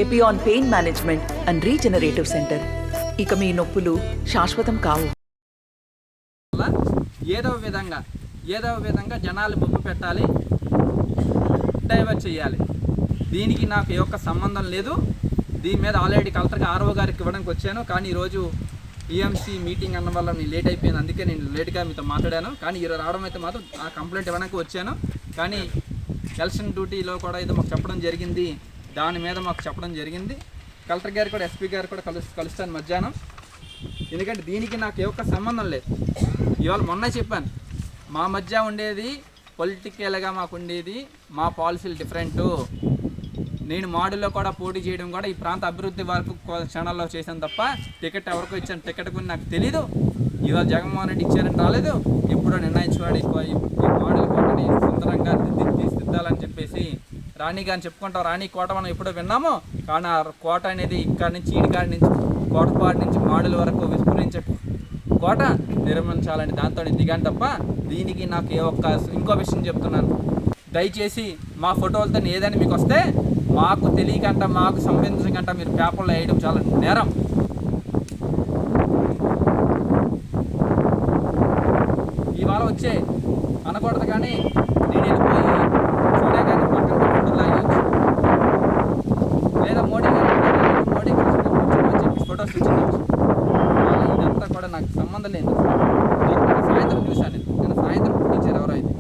Epione pain management and regenerative centre. ఇక మీ నొప్పులు శాశ్వతం కావు. ఏదో విధంగా జనాలు బొమ్మ పెట్టాలి, డైవర్ట్ చేయాలి. దీనికి నాకు ఏ ఒక్క సంబంధం లేదు. దీని మీద ఆల్రెడీ కలెక్టర్కి ఆర్ఓ గారికి ఇవ్వడానికి వచ్చాను. కానీ ఈరోజు ఈఎంసీ మీటింగ్ అన్న వల్ల నేను లేట్ అయిపోయింది. అందుకే నేను లేట్గా మీతో మాట్లాడాను. కానీ ఈరోజు రావడం అయితే మాత్రం ఆ కంప్లైంట్ ఇవ్వడానికి వచ్చాను. కానీ ఎలక్షన్ డ్యూటీలో కూడా ఏదో మాకు చెప్పడం జరిగింది. దాని మీద మాకు చెప్పడం జరిగింది. కలెక్టర్ గారు కూడా ఎస్పీ గారు కూడా కలుస్తాను మధ్యాహ్నం. ఎందుకంటే దీనికి నాకు ఏ ఒక్క సంబంధం లేదు. ఇవాళ మొన్న చెప్పాను, మా మధ్య ఉండేది పొలిటికల్గా మాకు ఉండేది, మా పాలసీలు డిఫరెంటు. నేను మోడల్లో కూడా పోటీ చేయడం కూడా ఈ ప్రాంత అభివృద్ధి వరకు క్షణాల్లో చేశాను తప్ప టికెట్ ఎవరికో ఇచ్చాను టికెట్ గురించి నాకు తెలీదు. ఇవాళ జగన్మోహన్ రెడ్డి ఇచ్చారని రాలేదు. ఎప్పుడో నిర్ణయించుకోవాలి ఈ మోడల్ కోటని సుందరంగా తీర్చిదిద్దాలని చెప్పేసి రాణి గారిని చెప్పుకుంటాం. రాణి కోట మనం ఎప్పుడో విన్నాము. కానీ ఆ కోట అనేది ఇక్కడి నుంచి ఈడికాడి నుంచి కోటపాటి నుంచి మోడల్ వరకు విస్ఫురించే కోట నిర్మించాలని దాంతో దిగాను తప్ప దీనికి నాకు ఏ ఒక్క ఇంకో విషయం చెప్తున్నాను. దయచేసి మా ఫోటోలతో ఏదైనా మీకు వస్తే మాకు తెలియకంట మాకు సంబంధించకంట మీరు పేపర్లో వేయడం చాలా నేరం. ఇవాళ వచ్చే అనకూడదు కానీ నేను వెళ్ళిపోయి సోనియా గారిని పక్కన ఫోటో లాగవచ్చు, లేదా మోడీ గారిని చెప్పి ఫొటోస్ ఇచ్చింది. ఇదంతా కూడా నాకు సంబంధం లేదు. నేను సాయంత్రం చూశాను. నేను సాయంత్రం పుట్టించారు ఎవరో అయితే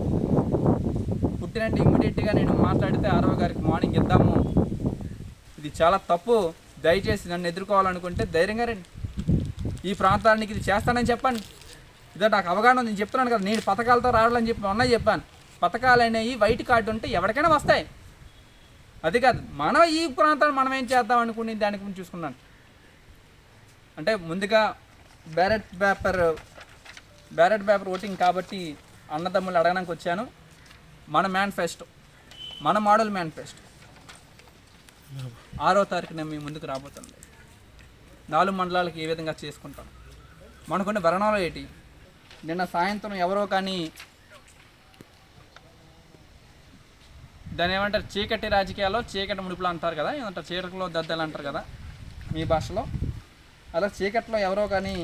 పుట్టినంటే ఇమ్మీడియట్గా నేను మాట్లాడితే ఆర్ఓ గారికి మార్నింగ్ ఇద్దాము. ఇది చాలా తప్పు. దయచేసి నన్ను ఎదుర్కోవాలనుకుంటే ధైర్యంగా రండి. ఈ ప్రాంతానికి ఇది చేస్తానని చెప్పండి. ఇదో నాకు అవగాహన ఉంది. నేను చెప్తున్నాను కదా, నేను పథకాలతో రావాలని చెప్పి మొన్న చెప్పాను. పథకాలు అనేవి వైట్ కార్డు ఉంటే ఎవరికైనా వస్తాయి. అది కాదు మనం ఈ ప్రాంతాన్ని మనం ఏం చేద్దాం అనుకుని దాని గురించి చూసుకున్నాను. అంటే ముందుగా బ్యాలెట్ పేపర్ ఓటింగ్ కాబట్టి అన్నదమ్ములు అడగడానికి వచ్చాను. మన మేనిఫెస్టో, మన మోడల్ మేనిఫెస్టో 6వ తారీఖున మీ ముందుకు రాబోతుంది. 4 మండలాలకు ఏ విధంగా చేసుకుంటాం. మనకున్న వరణాలు ఏంటి? నిన్న సాయంత్రం ఎవరో కానీ దాని ఏమంటారు, చీకటి రాజకీయాల్లో చీకటి ముడుపులు అంటారు కదా, ఏమంటారు చీకటిలో దద్దలు అంటారు కదా మీ భాషలో. అలా చీకట్లో ఎవరో కానీ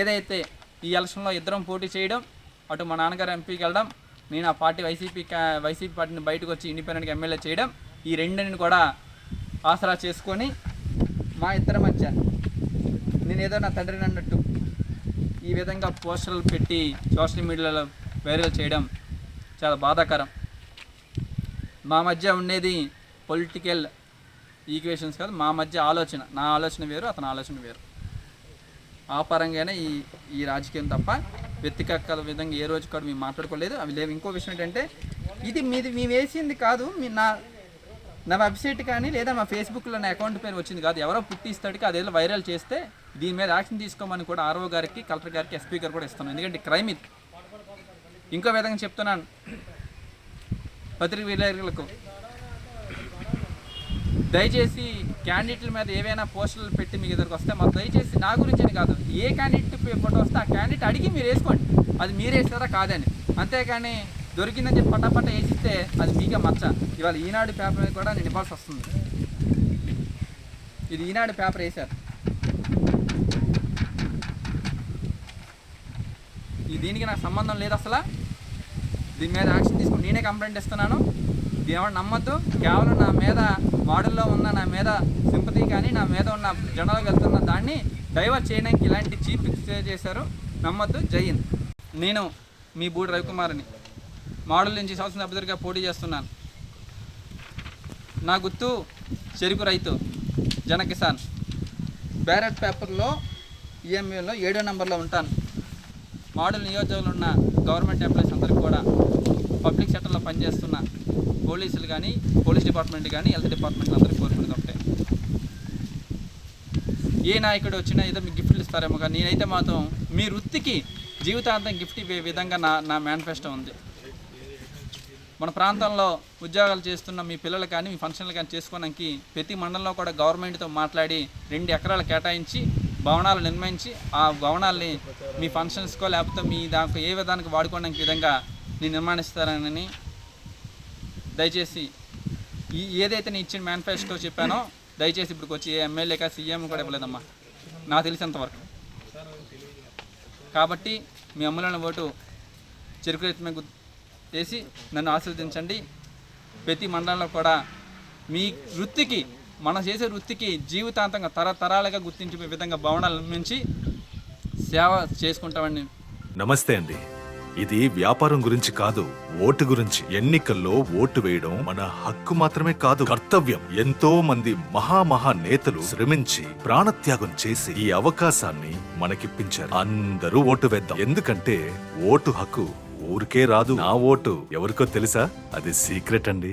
ఏదైతే ఈ ఎలక్షన్లో ఇద్దరం పోటీ చేయడం, అటు మా నాన్నగారు ఎంపీకి వెళ్ళడం, నేను ఆ పార్టీ వైసీపీ పార్టీని బయటకు వచ్చి ఇండిపెండెంట్గా ఎమ్మెల్యే చేయడం, ఈ రెండిని కూడా ఆసరా చేసుకొని మా ఇద్దరి మధ్య నేను ఏదో నా తండ్రిని అన్నట్టు ఈ విధంగా పోస్టర్లు పెట్టి సోషల్ మీడియాలో వైరల్ చేయడం చాలా బాధాకరం. మా మధ్య ఉండేది పొలిటికల్ ఈక్వేషన్స్ కాదు, మా మధ్య ఆలోచన, నా ఆలోచన వేరు, అతని ఆలోచన వేరు. ఆ పరంగానే ఈ రాజకీయం తప్ప వ్యక్తిగత విధంగా ఏ రోజు కూడా మేము మాట్లాడుకోలేదు. అవి లేవు. ఇంకో విషయం ఏంటంటే ఇది మీది మేము వేసింది కాదు. నా వెబ్సైట్ కానీ లేదా మా ఫేస్బుక్లో నా అకౌంట్ పేరు వచ్చింది కాదు. ఎవరో పుట్టిస్తాడికి అదేదో వైరల్ చేస్తే దీని మీద యాక్షన్ తీసుకోమని కూడా ఆర్ఓ గారికి, కలెక్టర్ గారికి, ఎస్పీ గారు కూడా ఇస్తున్నాను. ఎందుకంటే క్రైమ్ ఇది. ఇంకో విధంగా చెప్తున్నాను పత్రిక విలేకరులకు, దయచేసి క్యాండిడేట్ల మీద ఏవైనా పోస్టర్లు పెట్టి మీకు ఎదురుకు వస్తే మాకు దయచేసి నా గురించి అని కాదు, ఏ క్యాండిడేట్ ఫోటో వస్తే ఆ క్యాండిడేట్ అడిగి మీరు వేసుకోండి. అది మీరు వేస్తారా కాదని. అంతేకాని దొరికిందని చెప్పి పట్ట వేసిస్తే అది మీకే మచ్చ. ఇవాళ ఈనాడు పేపర్ మీద కూడా నేను ఇవ్వాల్సి వస్తుంది. ఇది ఈనాడు పేపర్ వేశారు. దీనికి నాకు సంబంధం లేదు అసలు. దీని మీద యాక్షన్ తీసుకుని నేనే కంప్లైంట్ ఇస్తున్నాను. దీని నమ్మద్దు. కేవలం నా మీద మోడల్లో ఉన్న నా మీద సింపతి కానీ నా మీద ఉన్న జనాలకు వెళ్తున్న దాన్ని డైవర్ట్ చేయడానికి ఇలాంటి చీప్ చేశారు. నమ్మద్దు. జై హింద్. నేను మీ బూడి రవికుమార్ని మోడల్ నుంచి శాసనసభ్యుడిగా పోటీ చేస్తున్నాను. నా గుర్తు చెరుకు రైతు, జనకిసాన్. బ్యాలెట్ పేపర్లో ఈఎంఏలో 7వ నెంబర్లో ఉంటాను. మోడల్ నియోజకవర్గంలో ఉన్న గవర్నమెంట్ ఎంప్లాయీస్ అందరికీ కూడా పబ్లిక్ సెక్టర్లో పనిచేస్తున్న పోలీసులు కానీ, పోలీస్ డిపార్ట్మెంట్ కానీ, హెల్త్ డిపార్ట్మెంట్ అందరికీ కోరుకునేది ఒకటే, ఏ నాయకుడు వచ్చినా ఏదో మీకు గిఫ్ట్లు ఇస్తారేమో కానీ నేనైతే మాత్రం మీ వృత్తికి జీవితాంతం గిఫ్ట్ ఇవ్వే విధంగా నా మేనిఫెస్టో ఉంది. మన ప్రాంతంలో ఉద్యోగాలు చేస్తున్న మీ పిల్లలు కానీ, మీ ఫంక్షన్లు కానీ చేసుకోవడానికి ప్రతి మండలంలో కూడా గవర్నమెంట్తో మాట్లాడి 2 ఎకరాలు కేటాయించి భవనాలు నిర్మించి ఆ భవనాల్ని మీ ఫంక్షన్స్కో లేకపోతే మీ దానికి ఏ విధానికి వాడుకోవడానికి విధంగా నేను నిర్మాణిస్తానని దయచేసి ఏదైతే నేను ఇచ్చిన మేనిఫెస్టో చెప్పానో దయచేసి ఇప్పుడు వచ్చి ఏ ఎమ్మెల్యేగా సీఎం కూడా ఇవ్వలేదమ్మా నాకు తెలిసినంతవరకు. కాబట్టి మీ అమ్ములైన ఓటు చెరుకు రైతు మీద వేసి నన్ను ఆశీర్వదించండి. ప్రతి మండలంలో కూడా మీ వృత్తికి, మనం చేసే వృత్తికి జీవితాంతంగా తరతరాలుగా గుర్తించే విధంగా భవనాలు నిర్మించి సేవ చేసుకుంటామని. నమస్తే అండి. ఇది వ్యాపారం గురించి కాదు, ఓటు గురించి. ఎన్నికల్లో ఓటు వేయడం మన హక్కు మాత్రమే కాదు, కర్తవ్యం. ఎంతో మంది మహా నేతలు శ్రమించి ప్రాణత్యాగం చేసి ఈ అవకాశాన్ని మనకిప్పించారు. అందరూ ఓటు వేద్దాం. ఎందుకంటే ఓటు హక్కు ఊరికే రాదు. నా ఓటు ఎవరికో తెలుసా? అది సీక్రెట్ అండి.